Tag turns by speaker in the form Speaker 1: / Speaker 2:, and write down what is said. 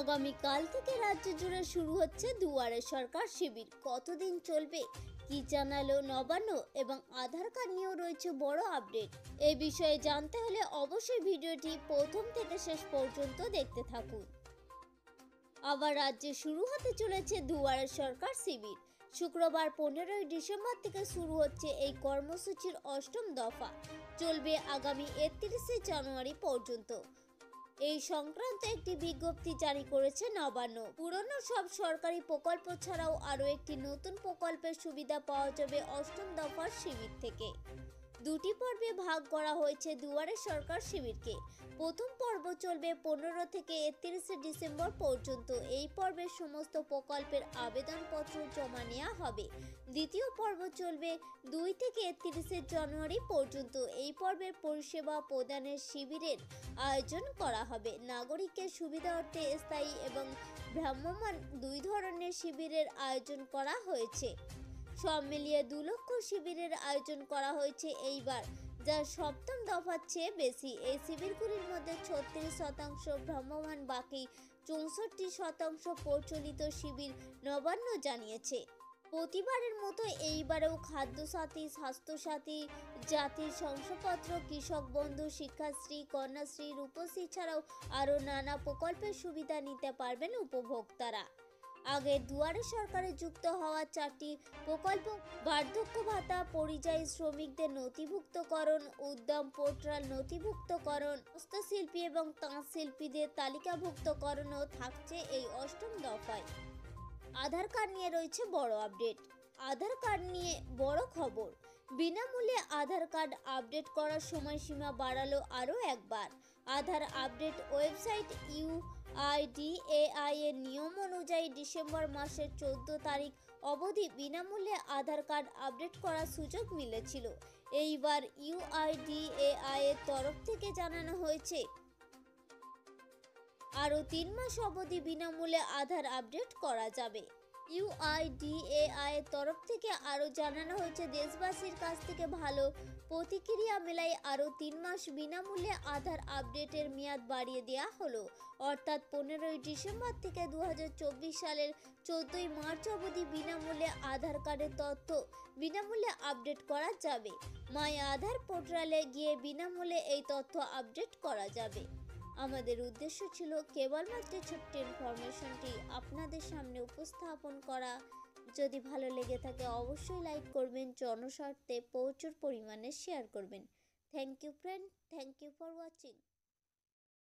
Speaker 1: আগামীকাল থেকে রাজ্য জুড়ে শুরু হচ্ছে দুয়ারে সরকার শিবির। কতদিন চলবে, কি জানালো নবান্ন এবং আধার কার্ড নিয়েও রয়েছে বড় আপডেট। এই বিষয়ে জানতে হলে অবশ্যই ভিডিওটি প্রথম থেকে শেষ পর্যন্ত দেখতে থাকুন। আবার রাজ্যে শুরু হতে চলেছে দুয়ারে সরকার শিবির। শুক্রবার 15ই ডিসেম্বর থেকে শুরু হচ্ছে এই কর্মসূচির অষ্টম দফা। চলবে আগামী 31শে জানুয়ারি পর্যন্ত। এই সংক্রান্ত একটি বিজ্ঞপ্তি জারি করেছে নবান্ন। পুরনো সব সরকারি প্রকল্প ছাড়াও আরও একটি নতুন প্রকল্পের সুবিধা পাওয়া যাবে অষ্টম দফার শিবির থেকে। দুটি পর্বে ভাগ করা হয়েছে দুয়ারে সরকার শিবিরকে। প্রথম পর্ব চলবে 15 থেকে 31শে ডিসেম্বর পর্যন্ত। এই পর্বের সমস্ত প্রকল্পের আবেদনপত্র জমা নেওয়া হবে। দ্বিতীয় পর্ব চলবে 2 থেকে 31শে জানুয়ারি পর্যন্ত। এই পর্বের পরিষেবা প্রদানের শিবিরের আয়োজন করা হবে। নাগরিকের সুবিধার্থে স্থায়ী এবং ভ্রাম্যমাণ দুই ধরনের শিবিরের আয়োজন করা হয়েছে। সব মিলিয়ে 2 লক্ষ শিবিরের আয়োজন করা হয়েছে এইবার, যা সপ্তম দফার চেয়ে বেশি। এই শিবিরগুলির মধ্যে 36% ভ্রাম্যমাণ, বাকি 64% প্রচলিত শিবির, নবান্ন জানিয়েছে। প্রতিবারের মতো এইবারেও খাদ্যসাথী, স্বাস্থ্যসাথী, জাতির শংসাপত্র, কৃষক বন্ধু, শিক্ষাশ্রী, কন্যাশ্রী, রূপশ্রী ছাড়াও আরও নানা প্রকল্পের সুবিধা নিতে পারবেন উপভোক্তারা। আগে দুয়ারে সরকারে যুক্ত হওয়া 4টি প্রকল্প: বার্ধক্য ভাতা, পরিযায়ী শ্রমিকদের নথিভুক্তকরণ, উদ্যম পোর্টাল নথিভুক্তকরণ, হস্তশিল্পী এবং তাঁত শিল্পীদের তালিকাভুক্তকরণও থাকছে এই অষ্টম দফায়। আধার কার্ড নিয়ে রয়েছে বড় আপডেট। আধার কার্ড নিয়ে বড় খবর। বিনামূল্যে আধার কার্ড আপডেট করার সময়সীমা বাড়ালো আরও একবার। আধার আপডেট ওয়েবসাইট UIDAI এর নিয়ম অনুযায়ী ডিসেম্বর মাসের 14 তারিখ অবধি বিনামূল্যে আধার কার্ড আপডেট করার সুযোগ মিলেছিল। এইবার UIDAI এর তরফ থেকে জানানো হয়েছে আরও 3 মাস অবধি বিনামূল্যে আধার আপডেট করা যাবে। UIDAI এর তরফ থেকে আরও জানানো হয়েছে, দেশবাসীর কাছ থেকে ভালো প্রতিক্রিয়া মেলায় আরও 3 মাস বিনামূল্যে আধার আপডেটের মেয়াদ বাড়িয়ে দেওয়া হলো। অর্থাৎ 15ই ডিসেম্বর থেকে 2024 সালের 14ই মার্চ অবধি বিনামূল্যে আধার কার্ডের তথ্য বিনামূল্যে আপডেট করা যাবে। মাই আধার পোর্টালে গিয়ে বিনামূল্যে এই তথ্য আপডেট করা যাবে। আমাদের উদ্দেশ্য ছিল কেবলমাত্র ছোট্ট ইনফরমেশনটি আপনাদের সামনে উপস্থাপন করা। যদি ভালো লেগে থাকে অবশ্যই লাইক করবেন, জনস্বার্থে প্রচুর পরিমাণে শেয়ার করবেন। Thank you friend, thank you for watching.